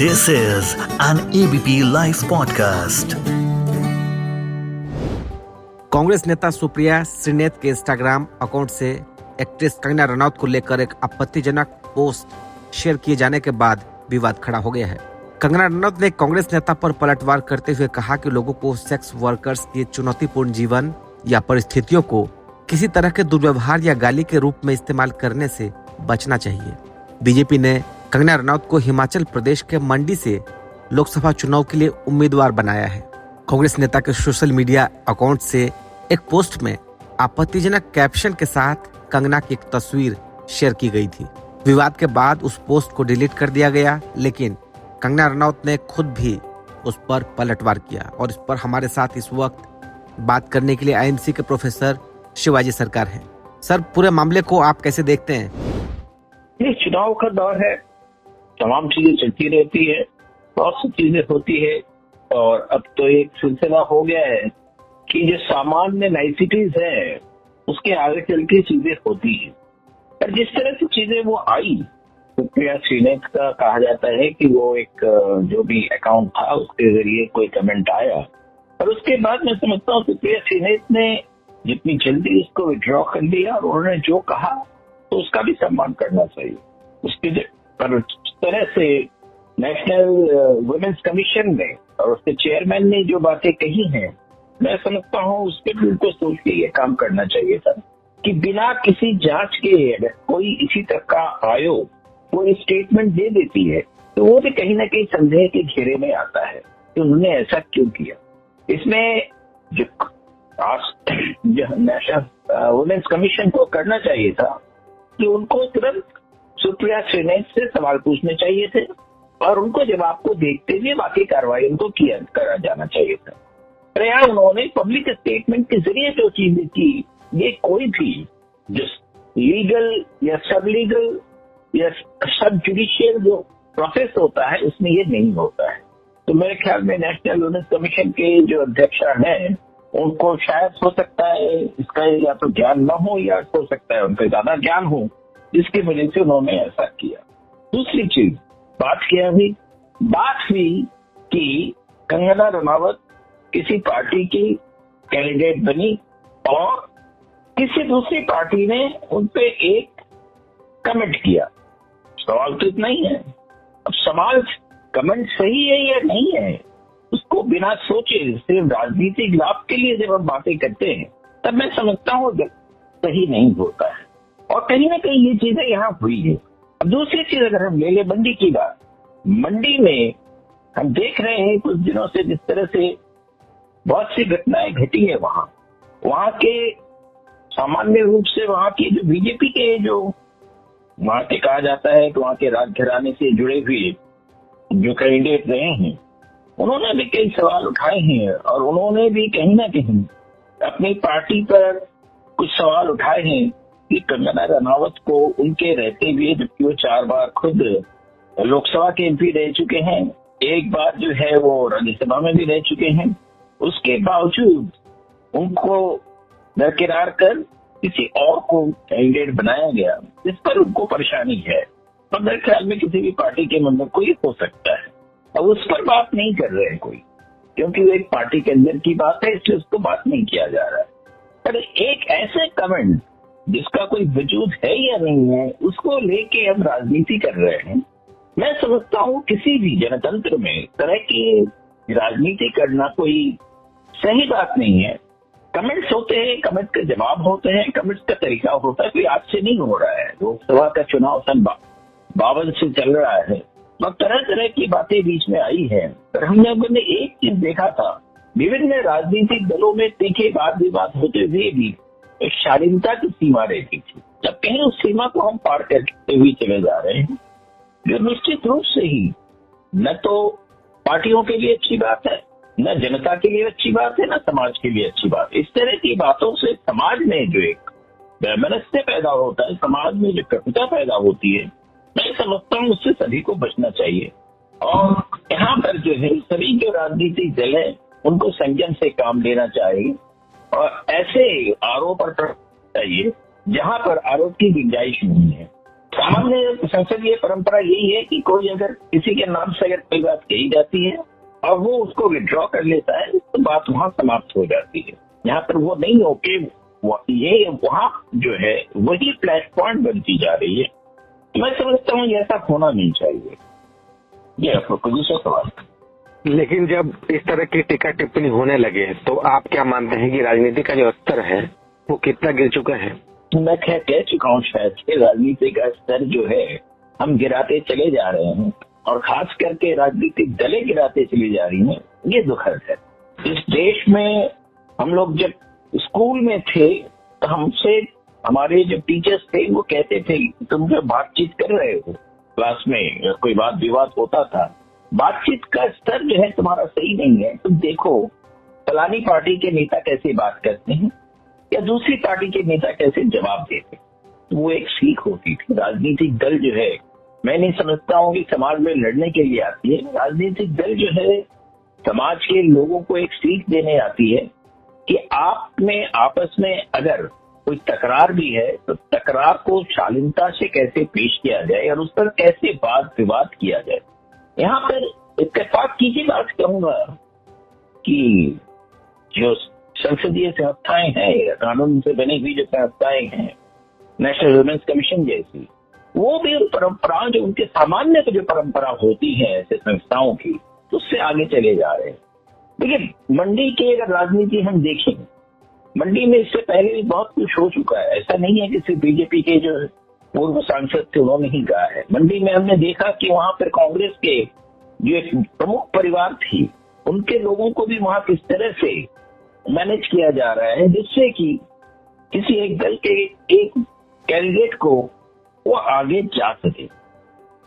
This is an ABP Life podcast. Congress नेता सुप्रिया श्रीनेत के Instagram account से एक्ट्रेस कंगना रनौत को लेकर एक आपत्तिजनक पोस्ट शेयर किए जाने के बाद विवाद खड़ा हो गया है। कंगना रनौत ने कांग्रेस नेता पर पलटवार करते हुए कहा कि लोगों को सेक्स वर्कर्स के चुनौतीपूर्ण जीवन या परिस्थितियों को किसी तरह के दुर्व्यवहार या गाली के रूप में इस्तेमाल करने से बचना चाहिए। बीजेपी ने कंगना रनौत को हिमाचल प्रदेश के मंडी से लोकसभा चुनाव के लिए उम्मीदवार बनाया है। कांग्रेस नेता के सोशल मीडिया अकाउंट से एक पोस्ट में आपत्तिजनक कैप्शन के साथ कंगना की एक तस्वीर शेयर की गई थी। विवाद के बाद उस पोस्ट को डिलीट कर दिया गया, लेकिन कंगना रनौत ने खुद भी उस पर पलटवार किया और इस पर हमारे साथ इस वक्त बात करने के लिए आईएमसी के प्रोफेसर शिवाजी सरकार हैं। सर, पूरे मामले को आप कैसे देखते हैं? ये चुनाव का दौर है, तमाम चीजें चलती रहती है, बहुत सी चीजें होती है और अब तो एक सिलसिला हो गया है कि जो सामान्य नाइसिटीज है उसके आगे चल के चीजें होती है। पर जिस तरह से चीजें वो आई, सुप्रिया श्रीनेत का कहा जाता है कि वो एक जो भी अकाउंट था उसके जरिए कोई कमेंट आया और उसके बाद मैं समझता हूँ सुप्रिया श्रीनेत ने जितनी जल्दी उसको विड्रॉ कर लिया और उन्होंने जो कहा तो उसका भी सम्मान करना चाहिए। उसकी पर तरह से नेशनल वुमेन्स कमीशन ने और उसके चेयरमैन ने जो बातें कही हैं, मैं समझता हूँ उसके भी उनको सोच के ये काम करना चाहिए था कि बिना किसी जांच के अगर कोई इसी तरह का आयोग कोई स्टेटमेंट दे देती है तो वो भी कहीं ना कहीं संदेह के घेरे में आता है कि उन्होंने ऐसा क्यों किया। इसमें जो नेशनल वुमेन्स कमीशन को करना चाहिए था कि उनको तुरंत सुप्रिया श्रीनेत से सवाल पूछने चाहिए थे और उनको जवाब को देखते हुए बाकी कार्रवाई उनको करा जाना चाहिए था। पर यहाँ उन्होंने पब्लिक स्टेटमेंट के जरिए जो चीजें की, ये कोई भी जो लीगल या सब लीगल या सब जुडिशियल जो प्रोसेस होता है उसमें ये नहीं होता है। तो मेरे ख्याल में नेशनल वुमेन्स कमीशन के जो अध्यक्ष हैं उनको शायद हो सकता है इसका या तो ज्ञान न हो या हो सकता है उनको ज्यादा ज्ञान हो, जिसकी वजह से उन्होंने ऐसा किया। दूसरी चीज बात हुई कि कंगना रनावत किसी पार्टी की कैंडिडेट बनी और किसी दूसरी पार्टी ने उनपे एक कमेंट किया। सवाल तो इतना ही है। अब सवाल कमेंट सही है या नहीं है उसको बिना सोचे सिर्फ राजनीतिक लाभ के लिए जब हम बातें करते हैं तब मैं समझता हूँ सही नहीं होता है और कहीं ना कहीं ये चीजें यहाँ हुई है। अब दूसरी चीज अगर हम ले ले मंडी की बात, मंडी में हम देख रहे हैं कुछ दिनों से जिस तरह से बहुत सी घटनाएं घटी है वहाँ के सामान्य रूप से वहाँ के जो बीजेपी के जो वहाँ के कहा जाता है कि वहाँ के राजघराने से जुड़े हुए जो कैंडिडेट रहे हैं उन्होंने भी कई सवाल उठाए हैं और उन्होंने भी कहीं ना कहीं अपनी पार्टी पर कुछ सवाल उठाए हैं कि कंगना रनावत को उनके रहते हुए, जबकि वो 4 बार खुद लोकसभा के एमपी रह चुके हैं, एक बार जो है वो राज्यसभा में भी रह चुके हैं, उसके बावजूद उनको दरकिरार कर किसी और को कैंडिडेट बनाया गया, इस पर उनको परेशानी है। और मेरे ख्याल में किसी भी पार्टी के मेंबर को ये हो सकता है। अब उस पर बात नहीं कर रहे हैं कोई, क्योंकि वो एक पार्टी के अंदर की बात है, इसलिए उसको बात नहीं किया जा रहा है। पर एक ऐसे कमेंट जिसका कोई वजूद है या नहीं है उसको लेके हम राजनीति कर रहे हैं। मैं समझता हूँ किसी भी जनतंत्र में तरह की राजनीति करना कोई सही बात नहीं है। कमेंट्स होते हैं, कमेंट के जवाब होते हैं, कमेंट्स का तरीका होता है, कोई आज से नहीं हो रहा है। लोकसभा का चुनाव सन 52 से चल रहा है और तरह तरह की बातें बीच में आई है। पर हमने एक चीज देखा था, विभिन्न राजनीतिक दलों में तीखे वाद विवाद होते हुए भी एक शालीनता की सीमा रहती थी। जब कहीं उस सीमा को हम पार करते हुए चले जा रहे हैं, जो निश्चित रूप से ही न तो पार्टियों के लिए अच्छी बात है, न जनता के लिए अच्छी बात है, न समाज के लिए अच्छी बात है। इस तरह की बातों से समाज में जो एक वैमनस्य पैदा होता है, समाज में जो कटुता पैदा होती है, मैं समझता हूँ उससे सभी को बचना चाहिए। और यहाँ पर जो है सभी जो राजनीतिक दल है उनको संयम से काम लेना चाहिए और ऐसे आरोप पर चाहिए जहाँ पर आरोप की गुंजाइश नहीं है। सामान्य संसदीय परंपरा यही है कि कोई अगर किसी के नाम से अगर कोई बात कही जाती है और वो उसको विड्रॉ कर लेता है तो बात वहां समाप्त हो जाती है। यहाँ पर वो नहीं हो कि ये वहां जो है वही फ्लैश पॉइंट बनती जा रही है। मैं समझता हूँ ऐसा होना नहीं चाहिए। ये आपको दूसरा सवाल। लेकिन जब इस तरह की टीका टिप्पणी होने लगे तो आप क्या मानते हैं कि राजनीति का जो स्तर है वो कितना गिर चुका है? मैं कह चुका हूँ शायद कि राजनीति का स्तर जो है हम गिराते चले जा रहे हैं और खास करके राजनीतिक दलें गिराते चली जा रही हैं। ये दुखद है। इस देश में हम लोग जब स्कूल में थे तो हमसे हमारे जो टीचर्स थे वो कहते थे कि तुम जो बातचीत कर रहे हो क्लास में, कोई बात विवाद होता था, बातचीत का स्तर जो है तुम्हारा सही नहीं है। तुम देखो फलानी पार्टी के नेता कैसे बात करते हैं या दूसरी पार्टी के नेता कैसे जवाब देते। वो एक सीख होती थी। राजनीतिक दल जो है, मैं नहीं समझता हूँ कि समाज में लड़ने के लिए आती है। राजनीतिक दल जो है समाज के लोगों को एक सीख देने आती है कि आप में आपस में अगर कोई तकरार भी है तो तकरार को शालीनता से कैसे पेश किया जाए और उस पर कैसे वाद विवाद किया जाए। यहाँ पर इत्तेफाक की बात कहूंगा कि जो संसदीय संस्थाएं हैं, कानून से बनी हुई जो संस्थाएं हैं, नेशनल वुमेन्स कमीशन जैसी, वो भी उन परंपराओं जो उनके सामान्य जो परंपरा होती है ऐसे संस्थाओं की, उससे आगे चले जा रहे हैं। देखिए मंडी की अगर राजनीति हम देखें, मंडी में इससे पहले भी बहुत कुछ हो चुका है। ऐसा नहीं है कि सिर्फ बीजेपी के जो पूर्व सांसद थे उन्होंने ही कहा है। मंडी में हमने देखा कि वहां पर कांग्रेस के जो एक प्रमुख परिवार थी उनके लोगों को भी वहां किस तरह से मैनेज किया जा रहा है जिससे कि किसी एक दल के एक कैंडिडेट को वो आगे जा सके।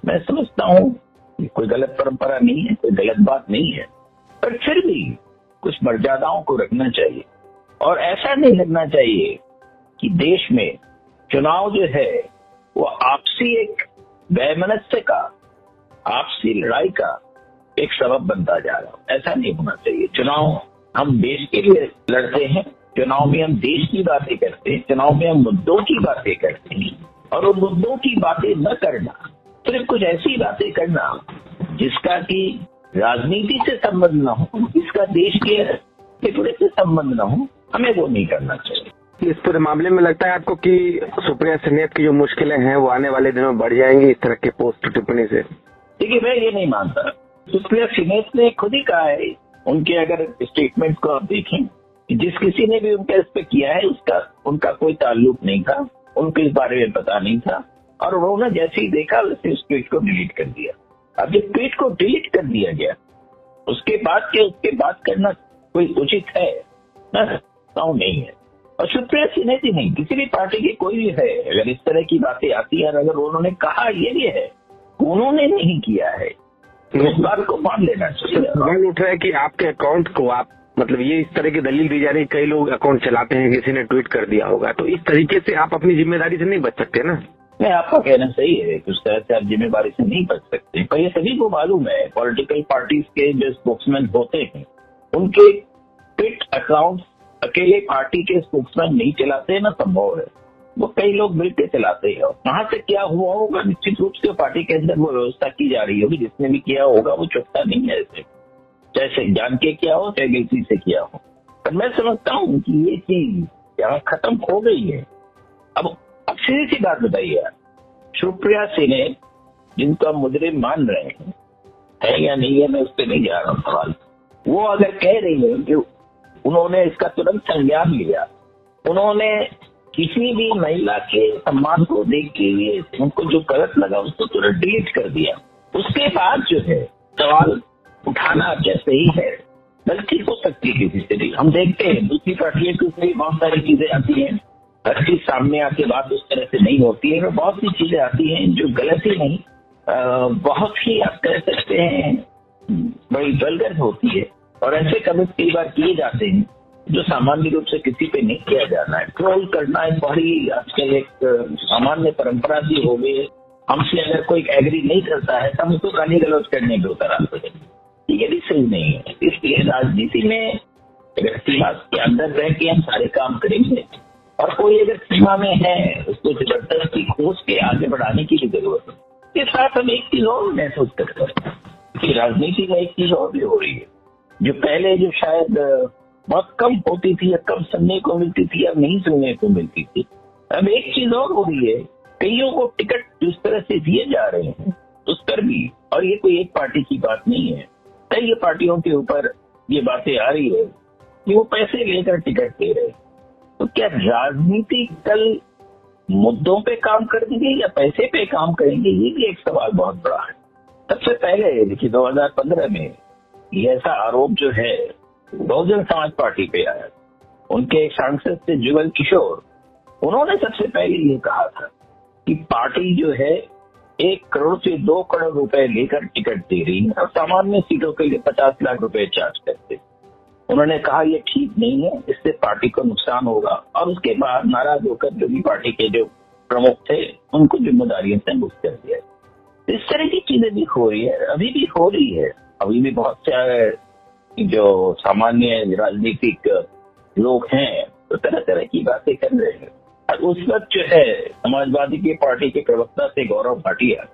मैं समझता हूँ कोई गलत परंपरा नहीं है, कोई गलत बात नहीं है, पर फिर भी कुछ मर्यादाओं को रखना चाहिए और ऐसा नहीं लगना चाहिए कि देश में चुनाव जो है वो आपसी एक वैमनस्य का, आपसी लड़ाई का एक सबब बनता जा रहा हो। ऐसा नहीं होना चाहिए। चुनाव हम देश के लिए लड़ते हैं, चुनाव में हम देश की बातें करते हैं, चुनाव में हम मुद्दों की बातें करते हैं और उन मुद्दों की बातें न करना, सिर्फ कुछ ऐसी बातें करना जिसका कि राजनीति से संबंध न हो, जिसका देश के टुकड़े से संबंध न हो, हमें वो नहीं करना चाहिए। इस पूरे मामले में लगता है आपको कि सुप्रिया सेनेत की जो मुश्किलें हैं वो आने वाले दिनों में बढ़ जाएंगी इस तरह के पोस्ट टिप्पणी से? देखिए मैं ये नहीं मानता। सुप्रिया सेनेत ने खुद ही कहा है, उनके अगर स्टेटमेंट को आप देखें, जिस किसी ने भी उनका इस पे किया है उसका उनका कोई ताल्लुक नहीं था, उनको इस बारे में पता नहीं था और उन्होंने जैसे ही देखा वैसे उस ट्वीट को डिलीट कर दिया। अब जब ट्वीट को डिलीट कर दिया गया उसके बाद करना कोई उचित है? नहीं है। और सुप्रिया सेनेत ही नहीं, किसी भी पार्टी की कोई भी है, अगर इस तरह की बातें आती है और अगर उन्होंने कहा ये भी है उन्होंने नहीं किया है तो इस बात को मान लेना चाहिए। सवाल उठ रहा है कि आपके अकाउंट को आप मतलब ये इस तरह की दलील दी जा रही है, कई लोग अकाउंट चलाते हैं, किसी ने ट्वीट कर दिया होगा, तो इस तरीके से आप अपनी जिम्मेदारी से नहीं बच सकते ना? नहीं, आपका कहना सही है कि उस तरह से आप जिम्मेदारी से नहीं बच सकते। पर ये सभी को मालूम है, पॉलिटिकल पार्टीज के जो स्पोक्समैन होते हैं उनके ट्वीट अकाउंट अकेले पार्टी के स्पोक्समैन नहीं चलाते, ना संभव है, वो कई लोग मिलकर चलाते हैं। कहाँ से क्या हुआ होगा निश्चित रूप से पार्टी के अंदर वो व्यवस्था की जा रही होगी, जिसने भी किया होगा वो चुपता नहीं है, ऐसे चाहे जान के किया हो चाहे गलती से किया हो। पर मैं समझता हूँ कि ये चीज यहाँ खत्म हो गई है। अब सीधी सी बात बताइए यार, सुप्रिया सेनेत जिनको हम मुजरिम मान रहे हैं है या नहीं है, मैं उस पर नहीं जा रहा हूँ सवाल। वो अगर कह रही है कि उन्होंने इसका तुरंत संज्ञान लिया, उन्होंने किसी भी महिला के सम्मान को देख के लिए उनको जो गलत लगा उसको तुरंत डिलीट कर दिया, उसके बाद जो है सवाल उठाना क्या सही है? गलती हो सकती है किसी से भी, हम देखते हैं दूसरी पार्टियों की उसमें बहुत सारी चीजें आती हैं, हर चीज सामने आके बात उस तरह से नहीं होती है। बहुत सी चीजें आती हैं जो गलत ही नहीं बहुत ही आप कह सकते हैं बड़ी वल्गर होती है और ऐसे कमेंट कई बार किए जाते हैं जो सामान्य रूप से किसी पे नहीं किया जाना है। ट्रोल करना एक बड़ी आजकल एक सामान्य परंपरा सी हो गई है। हमसे अगर कोई एग्री नहीं करता है तो हम उसको गाली गलौज करने पे उतर आते हैं, ये भी सही नहीं है। इसलिए राजनीति में व्यक्तिवाद के अंदर रह के हम सारे काम करेंगे और कोई अगर सीमा में है उसको जबरदस्ती खोज के आगे बढ़ाने की भी जरूरत है। इस साथ हम एक चीज और महसूस करते हैं कि राजनीति में एक चीज और भी हो रही है, जो पहले जो शायद बहुत कम होती थी या कम सुनने को मिलती थी या नहीं सुनने को मिलती थी, अब एक चीज और हो रही है, कईयों को टिकट जिस तरह से दिए जा रहे हैं उस पर भी, और ये कोई एक पार्टी की बात नहीं है, कई पार्टियों के ऊपर ये बातें आ रही है कि वो पैसे लेकर टिकट दे रहे हैं। तो क्या राजनीति कल मुद्दों पे काम करेंगे या पैसे पे काम करेंगे, ये भी एक सवाल बहुत बड़ा है। सबसे पहले देखिए 2015 में ये ऐसा आरोप जो है बहुजन समाज पार्टी पे आया, उनके एक सांसद थे जुगल किशोर, उन्होंने सबसे पहले ये कहा था कि पार्टी जो है 1 करोड़ से 2 करोड़ रुपए लेकर टिकट दे रही है और सामान्य सीटों के लिए 50 लाख रुपए चार्ज करते। उन्होंने कहा ये ठीक नहीं है, इससे पार्टी को नुकसान होगा, और उसके बाद नाराज होकर जो भी पार्टी के जो प्रमुख थे उनको जिम्मेदारियों से मुक्त कर दिया। इस तरह की चीजें भी हो रही है, अभी भी हो रही है। अभी भी बहुत सारे जो सामान्य राजनीतिक लोग हैं तो तरह तरह की बातें कर रहे हैं। और उस वक्त जो है समाजवादी की पार्टी के प्रवक्ता थे गौरव भाटिया,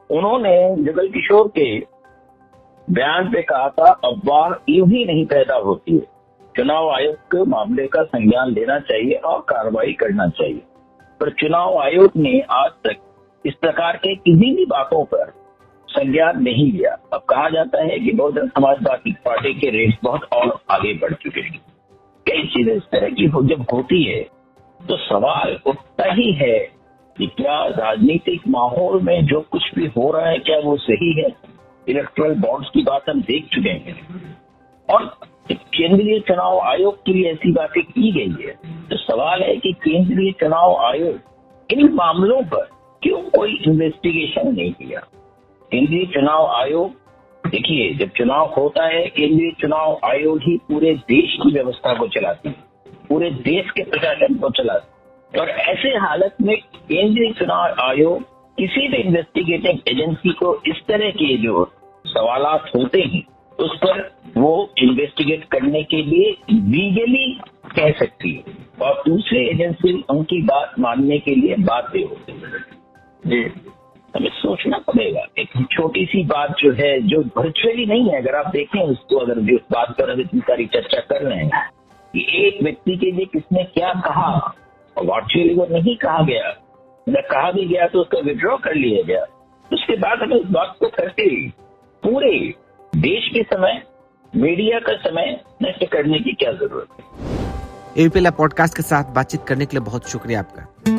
उन्होंने जुगल किशोर के बयान पे कहा था अफवाह यूं ही नहीं पैदा होती है, चुनाव आयोग के मामले का संज्ञान लेना चाहिए और कार्रवाई करना चाहिए। पर चुनाव आयोग ने आज तक इस प्रकार के किसी भी बातों पर संज्ञान नहीं लिया। अब कहा जाता है कि बहुजन समाजवादी पार्टी के रेस बहुत और आगे बढ़ चुके हैं। कई चीजें इस तरह की जब होती है तो सवाल उठता ही है कि क्या राजनीतिक माहौल में जो कुछ भी हो रहा है क्या वो सही है। इलेक्टोरल बॉन्ड्स की बात हम देख चुके हैं और केंद्रीय चुनाव आयोग के लिए ऐसी बातें की गई है। तो सवाल है कि केंद्रीय चुनाव आयोग इन मामलों पर क्यों कोई इन्वेस्टिगेशन नहीं किया। केंद्रीय चुनाव आयोग देखिए, जब चुनाव होता है केंद्रीय चुनाव आयोग ही पूरे देश की व्यवस्था को चलाती है, पूरे देश के प्रशासन को चलाती है। और ऐसे हालत में केंद्रीय चुनाव आयोग किसी भी इन्वेस्टिगेटिंग एजेंसी को इस तरह के जो सवालात होते हैं उस पर वो इन्वेस्टिगेट करने के लिए लीगली कह सकती है और दूसरी एजेंसी उनकी बात मानने के लिए बाध्य होती है। हमें सोचना पड़ेगा। एक छोटी सी बात जो है जो वर्चुअली नहीं है, अगर आप देखें उसको, अगर जिस बात पर हम इतनी सारी चर्चा कर रहे हैं कि एक व्यक्ति के लिए किसने क्या कहा और वर्चुअली वो नहीं कहा गया, अगर कहा भी गया तो उसका विड्रॉ कर लिया गया, उसके बाद हमें उस बात को करके पूरे देश के समय, मीडिया का समय नष्ट करने की क्या जरूरत है। एबीपी लाइव पॉडकास्ट के साथ बातचीत करने के लिए बहुत शुक्रिया आपका।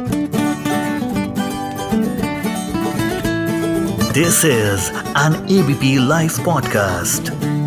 This is an ABP Live podcast.